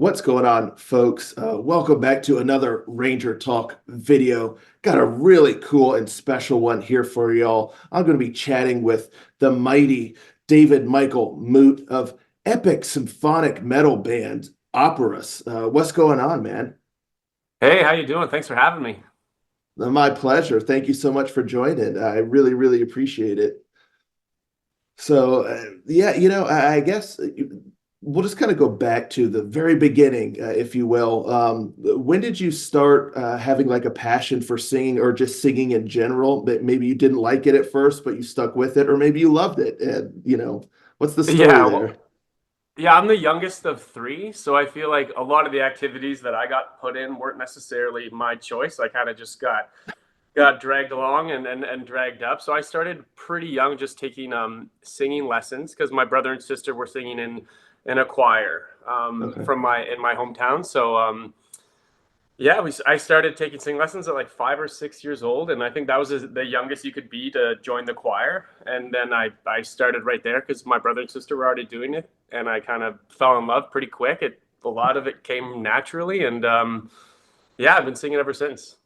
What's going on, folks? Welcome back to another Ranger Talk video. Got a really cool and special one here for y'all. I'm going to be chatting with the mighty David Michael Moote of epic symphonic metal band Operus. What's going on, man? Hey, how you doing? Thanks for having me. My pleasure. Thank you so much for joining. I really, really appreciate it. So, yeah, I guess we'll just kind of go back to the very beginning, if you will. When did you start having like a passion for singing or just singing in general? That maybe you didn't like it at first, but you stuck with it, or maybe you loved it. And, what's the story Yeah, well, there? yeah, I'm the youngest of three, so I feel like a lot of the activities that I got put in weren't necessarily my choice. I kind of just got dragged along and dragged up. So I started pretty young, just taking singing lessons because my brother and sister were singing in a choir Okay. from my in my hometown. So yeah, I started taking singing lessons at like 5 or 6 years old, and I think that was the youngest you could be to join the choir. And then I started right there because my brother and sister were already doing it, and I kind of fell in love pretty quick. A lot of it came naturally, and yeah, I've been singing ever since.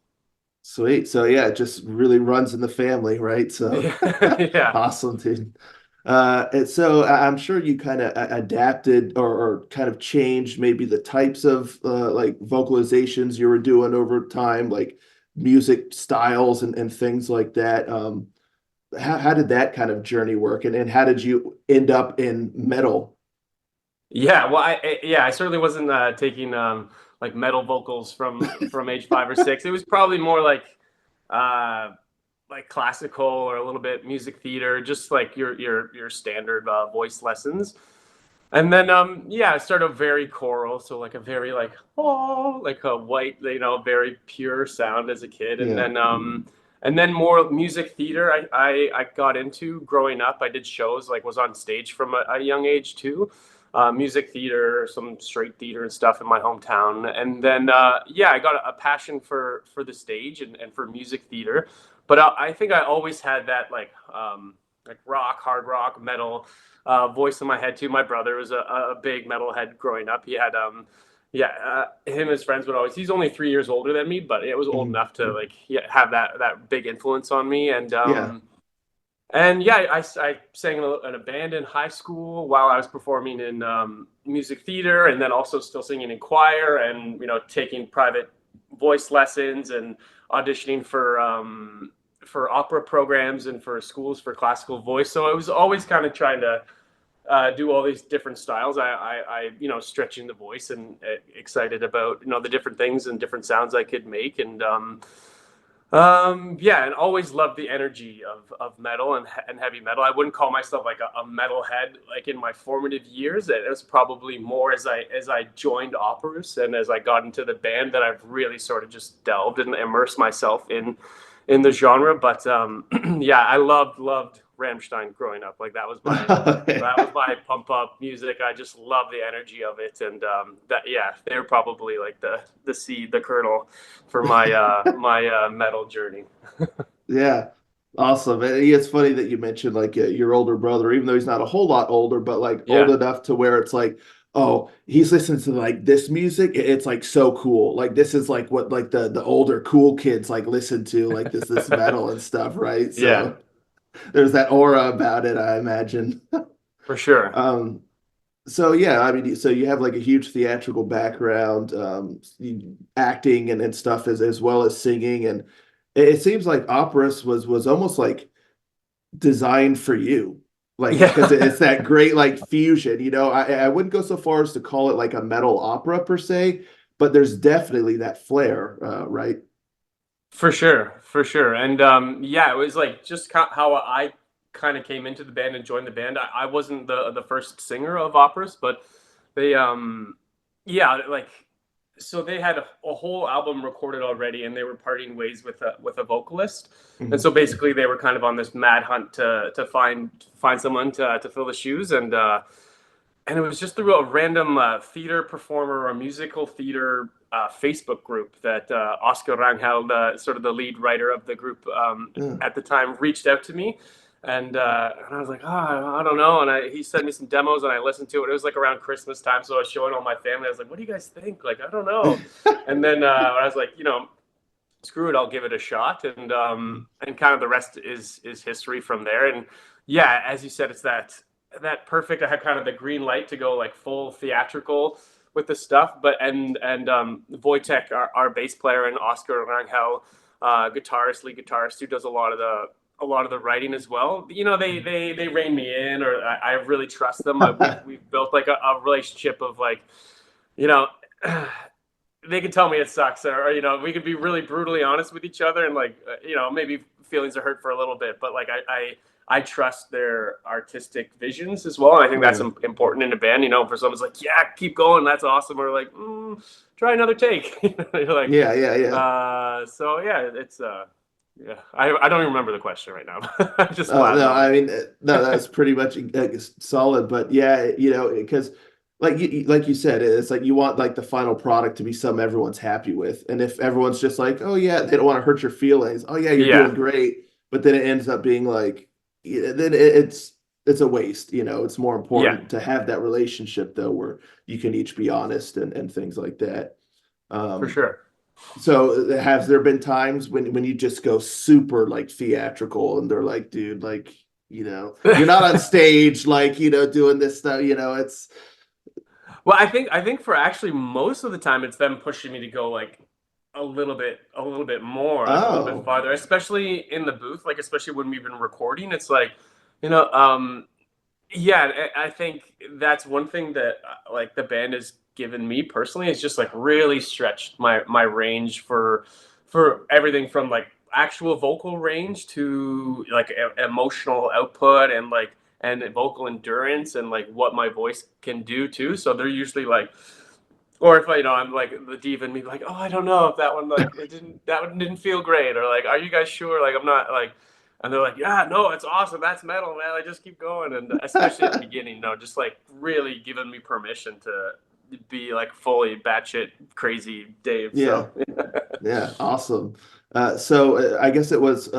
Sweet. So yeah, it just really runs in the family, right? So Yeah, yeah. awesome, dude. And so I'm sure you kind of adapted or kind of changed maybe the types of like vocalizations you were doing over time, like music styles and things like that. How did that kind of journey work, and how did you end up in metal? Yeah, well, I certainly wasn't taking like metal vocals from age 5 or 6. It was probably more uh, like classical or a little bit music theater, just like your standard voice lessons. And then yeah, I started very choral, so like a very like oh, like a white, very pure sound as a kid. Yeah. And then more music theater I got into growing up. I did shows, like was on stage from a young age too. Music theater, some straight theater and stuff in my hometown. And then yeah, I got a passion for the stage and for music theater. But I think I always had that like rock, hard rock, metal voice in my head too. My brother was a big metalhead growing up. He had yeah, him and his friends would always. He's only 3 years older than me, but it was old Mhm. enough to like yeah, have that big influence on me. Yeah. And yeah, I sang in a band in high school while I was performing in music theater, and then also still singing in choir, and taking private voice lessons and auditioning for opera programs and for schools for classical voice. So I was always kind of trying to do all these different styles. Stretching the voice and excited about the different things and different sounds I could make, and yeah, and always loved the energy of metal and heavy metal. I wouldn't call myself like a metalhead like in my formative years. It was probably more as I joined Operus and as I got into the band that I've really sort of just delved and immersed myself in the genre. But yeah, I loved Rammstein growing up. Like that was my pump up music. I just love the energy of it, and that yeah, they're probably like the seed, the kernel for my metal journey. Yeah, awesome. And it's funny that you mentioned like your older brother, even though he's not a whole lot older, but like old Yeah, enough to where it's like, oh, he's listening to like this music. It's like so cool. Like this is like what like the older cool kids like listen to, like this metal and stuff, right? yeah, So there's that aura about it, I imagine. for sure. Um, so yeah, I mean, so you have like a huge theatrical background, acting and stuff as well as singing, and it seems like Operus was almost like designed for you, like because Yeah, it's that great like fusion. I wouldn't go so far as to call it like a metal opera per se, but there's definitely that flair, right? for sure, for sure. And yeah, it was like just how I kind of came into the band and joined the band. I wasn't the first singer of Operas, but they yeah, like so they had a whole album recorded already, and they were parting ways with a vocalist. And Mhm. so basically they were kind of on this mad hunt to find someone to fill the shoes. And it was just through a random theater performer or musical theater Facebook group that Oscar Rangel, sort of the lead writer of the group Yeah. at the time, reached out to me. And I was like, oh, I don't know. And he sent me some demos, and I listened to it. It was like around Christmas time, so I was showing all my family. I was like, what do you guys think? Like, I don't know. And then I was like, screw it, I'll give it a shot, and kind of the rest is history from there. And yeah, as you said, it's that perfect. I had kind of the green light to go like full theatrical with the stuff, but and Wojtek, our bass player, and Oscar Rangel, lead guitarist, who does a lot of the writing as well. They rein me in, or I really trust them. We've built like a relationship of like, you know. They can tell me it sucks, or we can be really brutally honest with each other, and like maybe feelings are hurt for a little bit, but like I trust their artistic visions as well, and I think that's Yeah. important in a band. For someone's like, yeah, keep going, that's awesome, or like, try another take. You're like, Yeah, yeah, yeah. so yeah, it's yeah, I don't even remember the question right now. I'm just Oh blabbing no, on. I mean no, that's pretty much solid. But yeah, because like you said, it's like you want like the final product to be something everyone's happy with. And if everyone's just like, oh yeah, they don't want to hurt your feelings. Oh yeah, you're Yeah, doing great. But then it ends up being like, then it's a waste. It's more yeah, important to have that relationship though, where you can each be honest and things like that. for Um, sure. so has there been times when you just go super like theatrical and they're like, dude, like, you're not on stage like, doing this stuff, it's Well, I think for actually most of the time it's them pushing me to go like a little bit more, like a little bit oh. farther, especially in the booth, like especially when we've been recording. It's like, you know, um, yeah, I think that's one thing that like the band has given me personally is just like really stretched my range for everything from like actual vocal range to like emotional output and vocal endurance and like what my voice can do too. So they're usually like, or if I'm like the diva and me like, oh, I don't know if that one like that one didn't feel great, or like, are you guys sure? Like I'm not like, and they're like, yeah, no, it's awesome, that's metal, man. I just keep going, and especially at the beginning, just like really giving me permission to be like fully batshit crazy Dave. Yeah, So yeah, awesome. So I guess it was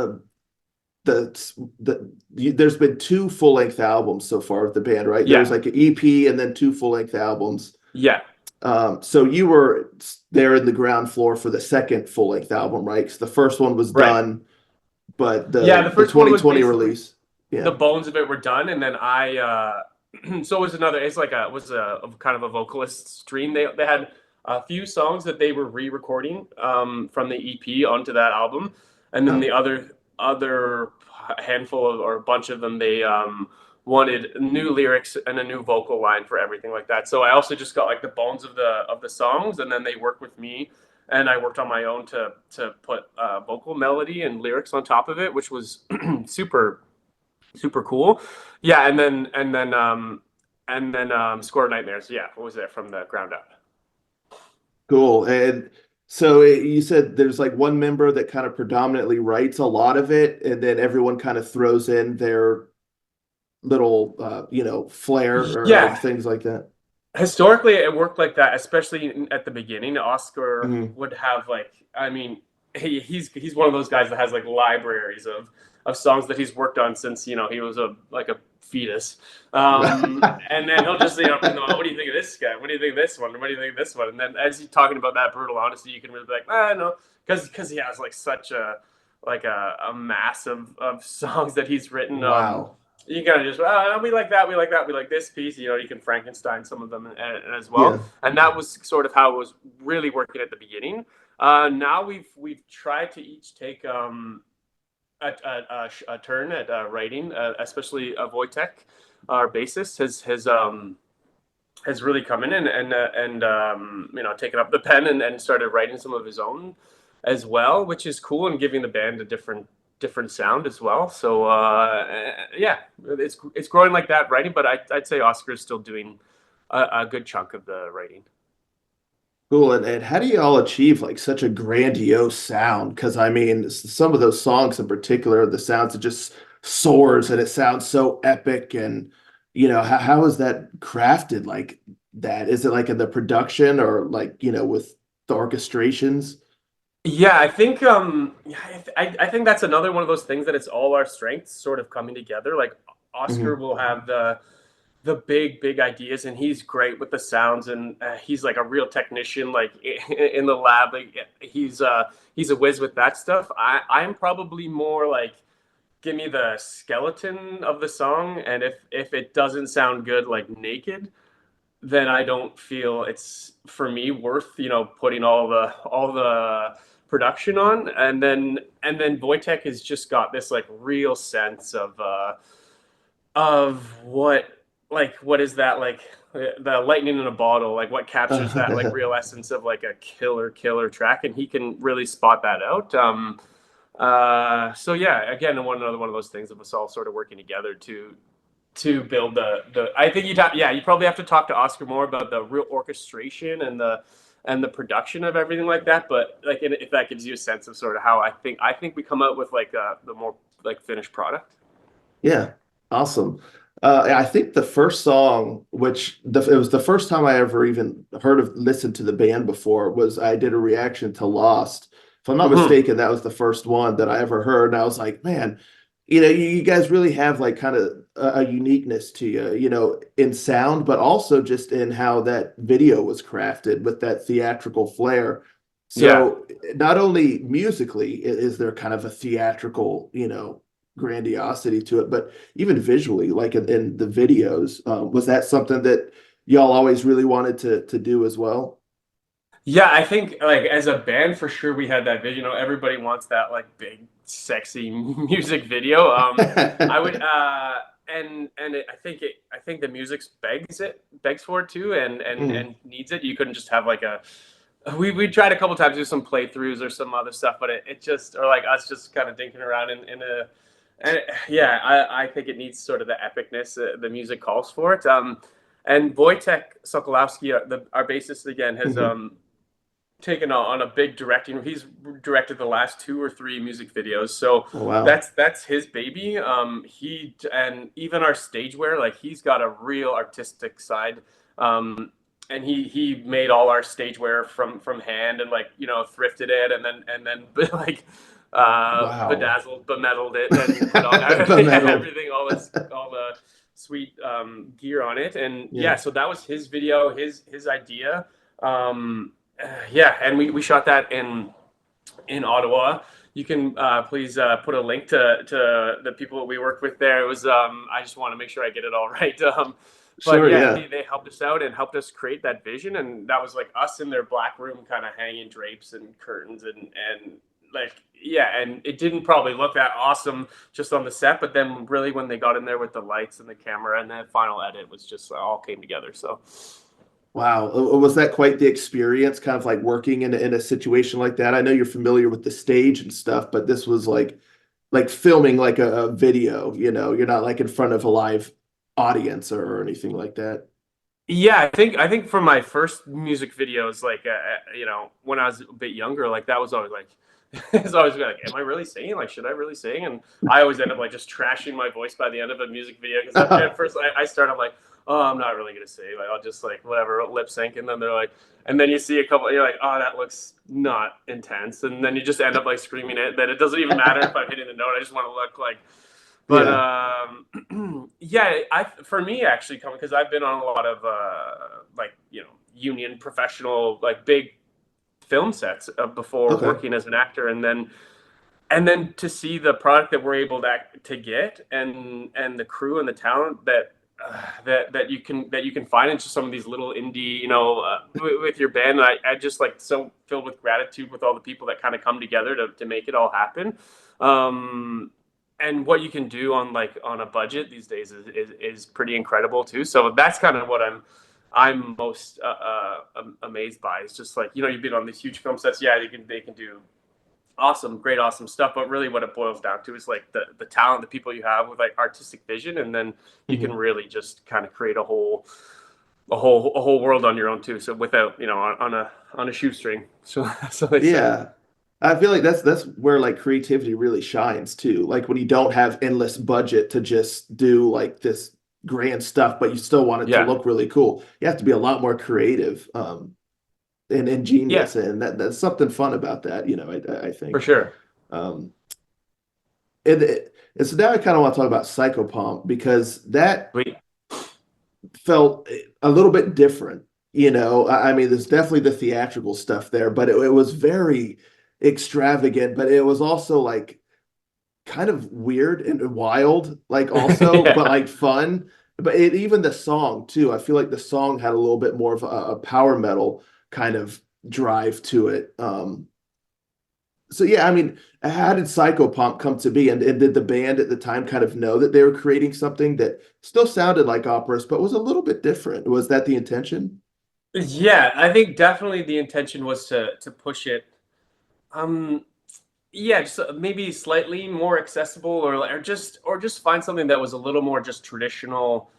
there's been two full-length albums so far with the band, right? There was yeah, like an EP and then two full-length albums. yeah, So you were there in the ground floor for the second full-length album, right? Because the first one was right. done, but Yeah, the the first one was 2020 basically release, the yeah. bones of it were done, and then so it was another. It's like a kind of a vocalist stream. They had a few songs that they were re-recording from the EP onto that album, and then the Oh, other handful of or a bunch of them they wanted new lyrics and a new vocal line for everything like that. So I also just got like the bones of the songs, and then they worked with me, and I worked on my own to put vocal melody and lyrics on top of it, which was super super cool. Yeah, and then Score Nightmares. Yeah, what was it from the ground up? cool. And so you said there's like one member that kind of predominantly writes a lot of it, and then everyone kind of throws in their little, flair or Yeah, things like that. historically it worked like that, especially at the beginning. Oscar Mhm. would have like, I mean, he's one of those guys that has like libraries of songs that he's worked on since he was a fetus. And then he'll just what do you think of this guy? What do you think of this one? What do you think of this one? And then as he's talking about that brutal honesty, you can really be like, no, because he has like such a mass of songs that he's written. Wow. You kind of just, we like that, we like that, we like this piece. You can Frankenstein some of them as well, Yeah. and that was sort of how it was really working at the beginning. Now we've tried to each take a turn at writing, especially Wojtek, our bassist, has really come in and taken up the pen and started writing some of his own as well, which is cool and giving the band a different sound as well. So yeah, it's growing like that writing, but I'd say Oscar's still doing a good chunk of the writing. Cool. And how do you all achieve like such a grandiose sound? Because I mean, some of those songs in particular, the sounds it just soars and it sounds so epic. And how is that crafted like that? Is it like in the production or like with the orchestrations? Yeah, I think yeah, I think that's another one of those things that it's all our strengths sort of coming together. Like Oscar Hmm. will have the big ideas, and he's great with the sounds, and he's like a real technician, like in the lab. Like, he's a whiz with that stuff. I'm probably more like, give me the skeleton of the song, and if it doesn't sound good like naked, then I don't feel it's for me worth, putting all the production on. And then Wojtek has just got this like real sense of what is that, like the lightning in a bottle, like what captures that like real essence of like a killer track, and he can really spot that out. So yeah, again, another one of those things of us all sort of working together to build the. I think you probably have to talk to Oscar more about the real orchestration and the production of everything like that. But like, if that gives you a sense of sort of how I think we come out with like the more like finished product. Yeah, awesome. I think the first song, it was the first time I ever even listened to the band before, was I did a reaction to Lost. If I'm not Mm-hmm. mistaken, that was the first one that I ever heard, and I was like, man, you guys really have like kind of a uniqueness to you, in sound, but also just in how that video was crafted with that theatrical flair. Yeah. So not only musically is there kind of a theatrical, grandiosity to it, but even visually, like in the videos, was that something that y'all always really wanted to do as well? Yeah, I think like as a band for sure we had that vision. Everybody wants that like big, sexy music video. I would I think the music begs for it too, and Mhm. needs it. You couldn't just have like a. We tried a couple times to do some playthroughs or some other stuff, but it just, or like us just kind of dinking around in a. And yeah, I think it needs sort of the epicness the music calls for it. And Wojtek Sokolowski, our bassist again, has Mhm. taken on a big directing. He's directed the last two or three music videos, so Oh, wow. that's his baby. He and even our stage wear, like he's got a real artistic side. And he made all our stage wear from hand, and like thrifted it, and then like Wow. bedazzled, bemetaled it, and put on Bemetaled. everything, all the sweet gear on it. And yeah, Yeah. so that was his video, his idea. Yeah, and we shot that in Ottawa. You can please put a link to the people that we worked with there. It was I just want to make sure I get it all right. But Sure, yeah, yeah. they helped us out and helped us create that vision, and that was like us in their black room, kind of hanging drapes and curtains, and like yeah, and it didn't probably look that awesome just on the set, but then really when they got in there with the lights and the camera and the final edit was just all came together. So Wow. Was that quite the experience, kind of like working in a situation like that? I know you're familiar with the stage and stuff, but this was like filming like a video, you're not like in front of a live audience or anything like that. yeah, I think for my first music videos, like when I was a bit younger, like that was always like, it's always like, am I really singing? Like, should I really sing? And I always end up like just trashing my voice by the end of a music video, because at first I start, I'm like, oh, I'm not really gonna sing. Like, I'll just like whatever lip sync, and then they're like, and then you see a couple, you're like, oh, that looks not intense, and then you just end up like screaming it. That it doesn't even matter if I'm hitting the note. I just want to look like. But Yeah. yeah, I for me actually coming, because I've been on a lot of like union professional like big film sets before Okay. working as an actor, and then to see the product that we're able to get, and the crew and the talent that you can find in just some of these little indie, with your band. I just like so filled with gratitude with all the people that kind of come together to make it all happen. Um, and what you can do on a budget these days is pretty incredible too. So that's kind of what I'm most amazed by. It's just like, you've been on these huge film sets. Yeah, they can do awesome, great, awesome stuff. But really, what it boils down to is like the talent, the people you have with like artistic vision, and then you can Mhm. really just kind of create a whole world on your own too. So without on a shoestring. So they say. Yeah. I feel like that's where like creativity really shines too. Like when you don't have endless budget to just do like this grand stuff, but you still want it to Yeah. look really cool. You have to be a lot more creative. and Yeah, ingenious, and that's something fun about that, I for think. sure. Um, and so now I kind of want to talk about Psychopomp because that Sweet. felt a little bit different. I mean, there's definitely the theatrical stuff there, but it was very extravagant, but it was also like kind of weird and wild, like also, but Yeah. like fun. But even the song too, I feel like the song had a little bit more of a power metal kind of drive to it. So yeah, I mean, how did Psychopomp come to be? And did the band at the time kind of know that they were creating something that still sounded like Operus, but was a little bit different? Was that the intention? Yeah, I think definitely the intention was to push it. Um, yeah, just maybe slightly more accessible, or just find something that was a little more just traditional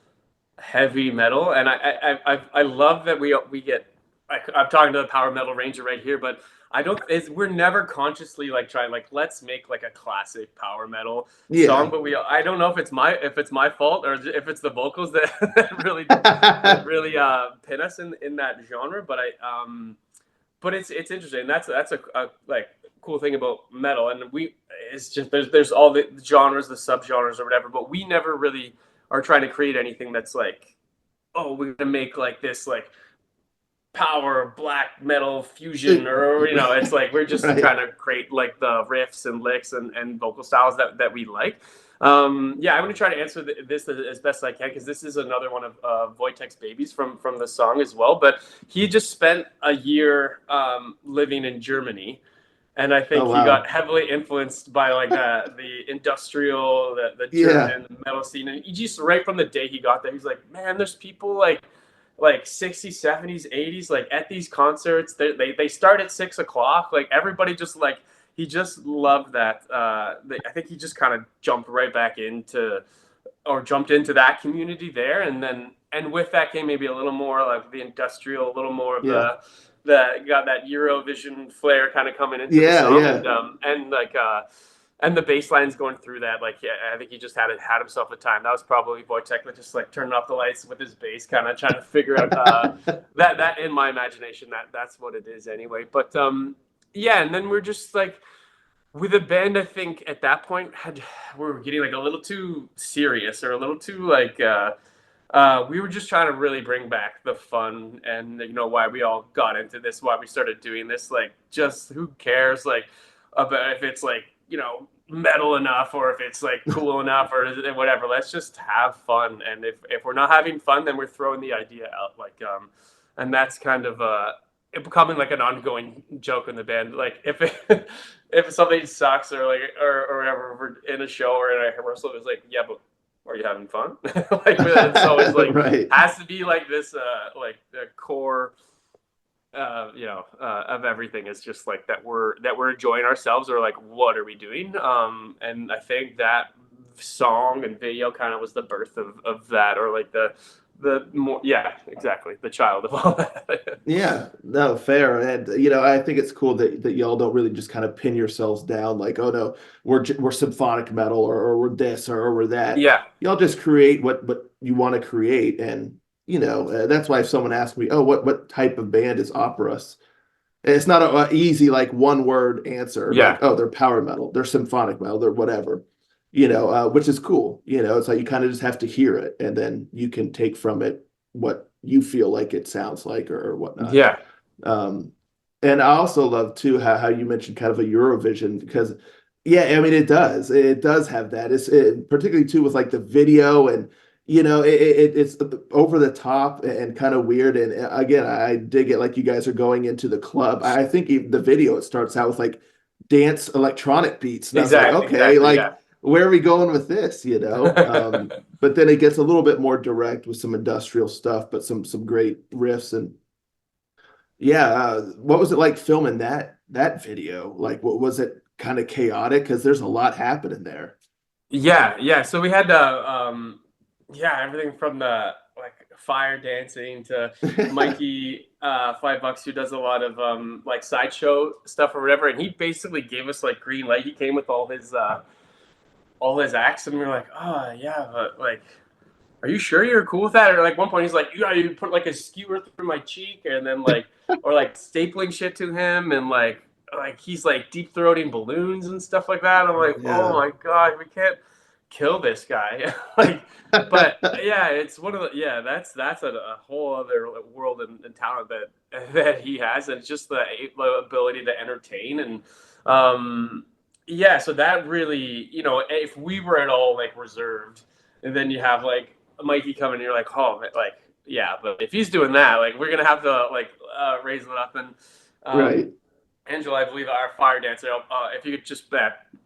heavy metal. And I love that we get. I'm talking to the power metal ranger right here, but I don't. We're never consciously like trying like let's make like a classic power metal song. Yeah. But I don't know if it's my fault or if it's the vocals that that really pin us in that genre. But it's interesting. That's a like cool thing about metal, and it's just there's all the genres, the subgenres or whatever, but we never really are trying to create anything that's like, oh, we're gonna make like this like power black metal fusion, or it's like we're just Right. trying to create like the riffs and licks and vocal styles that we like. Yeah, I'm gonna try to answer this as best I can because this is another one of Wojtek's babies from the song as well. But he just spent a year living in Germany, and I Oh think he got wow. heavily influenced by like the industrial, the Yeah. German metal scene. And he just right from the day he got there, he's like, man, there's people like 60s, 70s, 80s, like at these concerts. They start at 6 o'clock. Like everybody just like he just loved that. I think he just kind of jumped into that community there, and with that came maybe a little more like the industrial, a little more of Yeah. the got that Eurovision flair kind of coming into the Yeah. song, Yeah. and the bass lines going through that. Like, yeah, I think he just had himself a time. That was probably Wojtek just like turning off the lights with his bass, kind of trying to figure out that in my imagination that's what it is anyway. But yeah, and then we're just like with the band, I think at that point we were getting like a little too serious or a little too like we were just trying to really bring back the fun, and why we all got into this, why we started doing this. Like, just who cares like about if it's like metal enough or if it's like cool enough or whatever. Let's just have fun, and if we're not having fun, then we're throwing the idea out. Like and that's kind of it becoming like an ongoing joke in the band. Like if something sucks or like or whatever, we're in a show or in a rehearsal, it's like, yeah, but are you having fun? Like it's always like Right. has to be like this like the core of everything is just like that we're enjoying ourselves, or like what are we doing. And I think that song and video kind of was the birth of that, or like the more, yeah, exactly, the child of all that. Yeah, no, fair. And I think it's cool that y'all don't really just kind of pin yourselves down like, oh no, we're symphonic metal or we're this or we're that. Yeah, Y'all just create what you want to create. And that's why if someone asks me, oh, what type of band is Operus? And it's not a easy like one word answer like, yeah, oh, they're power metal, they're symphonic metal, they're whatever. Which is cool. It's like you kind of just have to hear it and then you can take from it what you feel like it sounds like or whatnot. yeah, Um, and I also love too how you mentioned kind of a Eurovision because yeah, I mean it does have that. Particularly too with like the video and it's over the top and kind of weird. And again, I dig it like you guys are going into the club. I think even the video it starts out with like dance electronic beats, and I was like, okay, exactly, like yeah. where are we going with this? But then it gets a little bit more direct with some industrial stuff, but some great riffs and yeah, what was it like filming that video? Like, what was it kind of chaotic? Because there's a lot happening there. Yeah, yeah. So we had yeah, everything from the like fire dancing to Mikey $5 who does a lot of like sideshow stuff or whatever, and he basically gave us like green light. He came with all his acts, and we were like, oh yeah, but like are you sure you're cool with that? Or like one point he's like, you put like a skewer through my cheek, and then like, or like stapling shit to him, and like he's like deep throating balloons and stuff like that. I'm like, oh Yeah. my god, we can't kill this guy. Like, but yeah, it's one of the yeah, that's a whole other world and talent that he has, and it's just the ability to entertain and yeah. So that really, if we were at all like reserved, and then you have like Mikey coming, and you're like, oh, like yeah, but if he's doing that, like we're gonna have to like raise it up. And um, Right. Angela, I believe our fire dancer. If you could just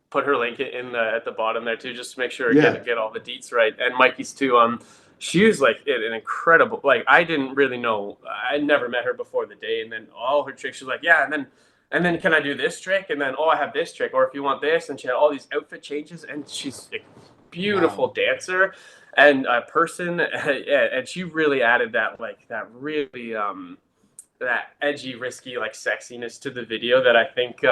put her link in at the bottom there too, just to make sure Yeah. get all the deets right, and Mikey's too. She was like an incredible. Like I didn't really know. I never met her before the day, and then all her tricks. She was like, yeah, and then can I do this trick? And then I have this trick, or if you want this, and she had all these outfit changes, and she's a beautiful Wow. dancer and a person, and she really added that like that really that edgy, risky like sexiness to the video that I think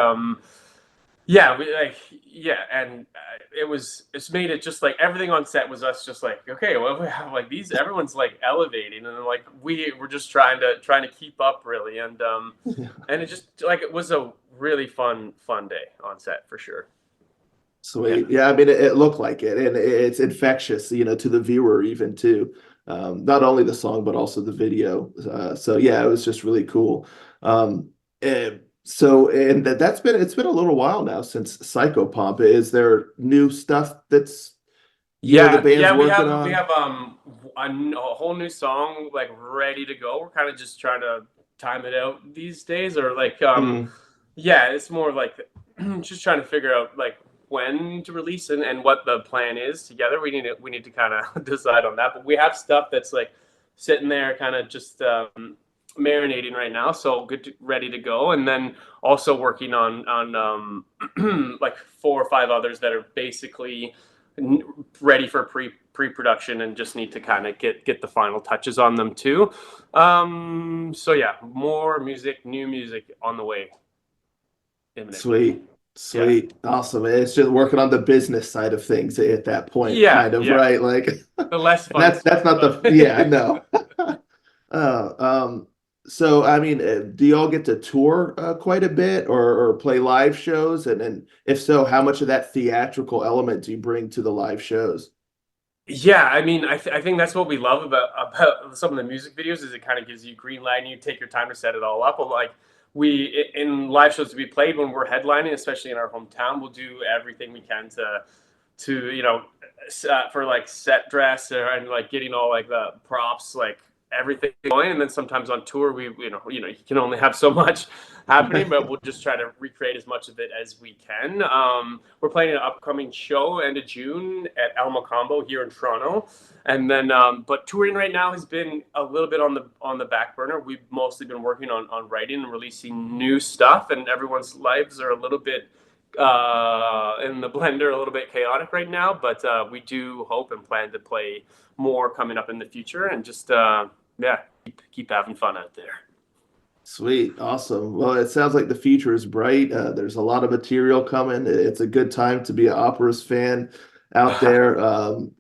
yeah, we like yeah, and it's made it just like everything on set was us just like okay, well we have like these everyone's like elevating, and then like we were just trying to keep up really, and it just like it was a really fun day on set for sure. Yeah. Sweet. Yeah, I mean, it looked like it, and it's infectious, to the viewer even too. Not only the song, but also the video. So yeah, it was just really cool. And it's been a little while now since Psychopomp. Is there new stuff that's the Yeah, band's yeah, we working have we on? have a whole new song like ready to go. We're kind of just trying to time it out these days, or like Mm, yeah, it's more like just trying to figure out like when to release and what the plan is together. We need to kind of decide on that. But we have stuff that's like sitting there, kind of just marinating right now, so ready to go. And then also working on like 4 or 5 others that are basically ready for pre-production and just need to kind of get the final touches on them too. So yeah, more music, new music on the way imminently. sweet, Yeah. sweet, awesome. It's just working on the business side of things at that point, Yeah, kind of, yeah. right? Like, The less and fun that's stuff, not but yeah, no. Uh, um, so I mean, do y'all get to tour quite a bit or play live shows? And if so, how much of that theatrical element do you bring to the live shows? yeah, I mean, I think that's what we love about some of the music videos is it kind of gives you green light and you take your time to set it all up. But like in live shows to be played when we're headlining, especially in our hometown, we'll do everything we can to for like set dress and like getting all like the props like everything going. And then sometimes on tour we you can only have so much happening, but we'll just try to recreate as much of it as we can. We're playing an upcoming show end of June at El Macombo here in Toronto, and then but touring right now has been a little bit on the back burner. We've mostly been working on writing and releasing new stuff, and everyone's lives are a little bit in the blender, a little bit chaotic right now. But we do hope and plan to play more coming up in the future, and just yeah, keep having fun out there. Sweet, awesome. Well, it sounds like the future is bright. There's a lot of material coming. It's a good time to be an Operus fan out there.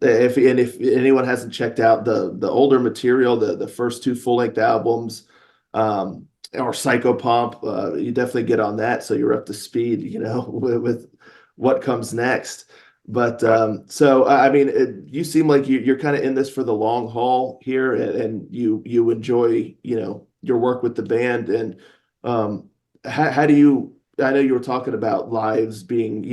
If anyone hasn't checked out the older material, the first two full-length albums, or Psychopomp, you definitely get on that so you're up to speed, with what comes next. But so I mean, you seem like you're kind of in this for the long haul here, and you enjoy, your work with the band. And how do you? I know you were talking about lives being,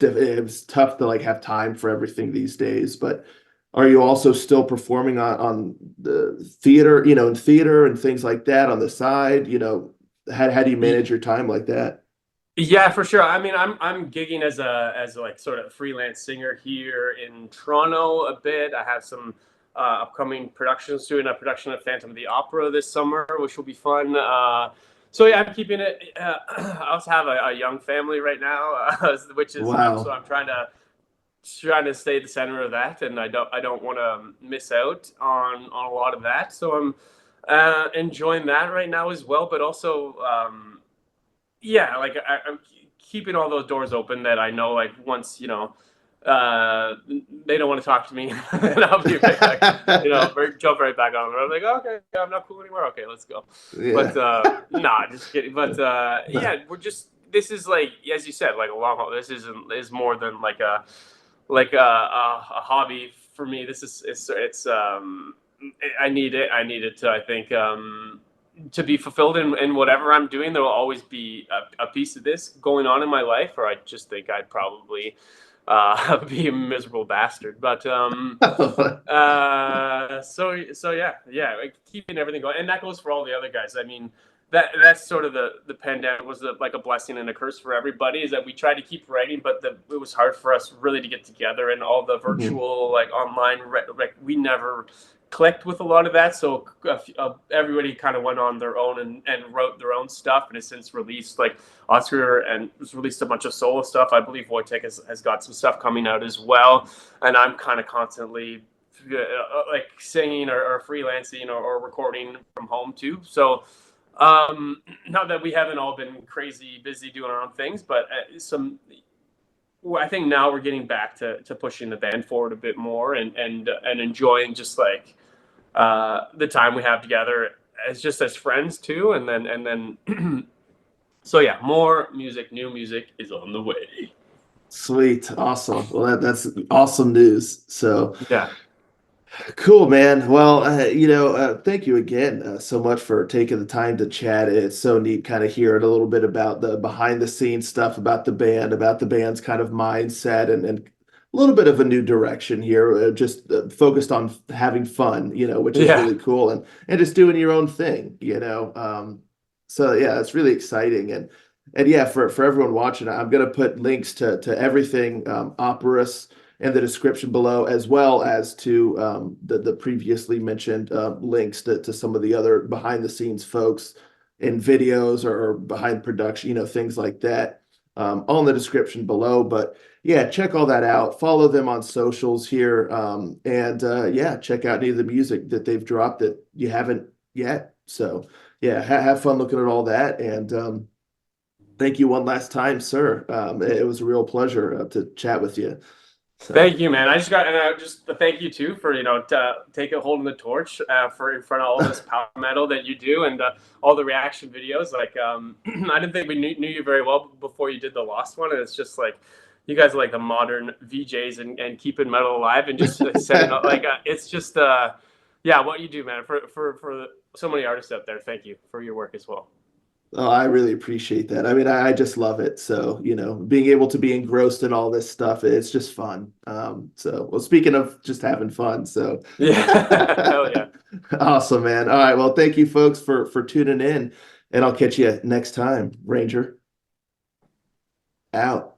it's tough to like have time for everything these days, but are you also still performing on the theater, in theater and things like that on the side? How do you manage your time like that? Yeah, for sure. I mean, I'm gigging as a like sort of freelance singer here in Toronto a bit. I have some upcoming productions, doing a production of Phantom of the Opera this summer, which will be fun. So yeah, I'm keeping it. I also have a young family right now, which is so Wow. I'm trying to stay the center of that, and I don't want to miss out on a lot of that. So I'm enjoying that right now as well, but also. Yeah, like I'm keeping all those doors open that I know, like once they don't want to talk to me, and I'll be right back. Jump right back on. I'm like, okay, I'm not cool anymore. Okay, let's go. But Yeah. nah, just kidding. But yeah, we're just. This is like, as you said, like a long haul. This is more than like a hobby for me. This is it's I need it. I need it to, I think, to be fulfilled in whatever I'm doing. There will always be a piece of this going on in my life, or I just think I'd probably be a miserable bastard. But so yeah, like keeping everything going, and that goes for all the other guys. I mean, that's sort of the pandemic was like a blessing and a curse for everybody. Is that we tried to keep writing, but it was hard for us really to get together, and all the Mhm. virtual like online like we never clicked with a lot of that. So everybody kind of went on their own and wrote their own stuff, and has since released like Oscar and has released a bunch of solo stuff. I believe Wojtek has got some stuff coming out as well, and I'm kind of constantly like singing or freelancing or recording from home too. So not that we haven't all been crazy busy doing our own things, but I think now we're getting back to pushing the band forward a bit more and enjoying just like the time we have together as just as friends too, and then so yeah, more music, new music is on the way. Sweet. Awesome. Well, that's awesome news. So Yeah, cool, man. Well, thank you again so much for taking the time to chat. It's so neat kind of hearing a little bit about the behind the scenes stuff about the band's kind of mindset and a little bit of a new direction here, just focused on having fun, which is yeah. really cool and just doing your own thing. So yeah, it's really exciting and yeah, for everyone watching, I'm gonna put links to everything Operus in the description below, as well as to the previously mentioned links to some of the other behind the scenes folks in videos or behind production, things like that, all in the description below. But yeah, check all that out. Follow them on socials here, and yeah, check out any of the music that they've dropped that you haven't yet. So yeah, have fun looking at all that, and thank you one last time, sir. It was a real pleasure to chat with you. So. Thank you, man. I just got, and I just thank you too for taking holding the torch for in front of all this power metal that you do and all the reaction videos. Like, I didn't think we knew you very well before you did the Lost one, and it's just like you guys are like the modern VJs and keeping metal alive and just setting up like it's just yeah, what you do, man, for so many artists out there. Thank you for your work as well. Oh, I really appreciate that. I mean, I just love it. So, being able to be engrossed in all this stuff, it's just fun. Well, speaking of just having fun, so Yeah, hell yeah. awesome, man. All right. Well, thank you folks for tuning in, and I'll catch you next time. Ranger out.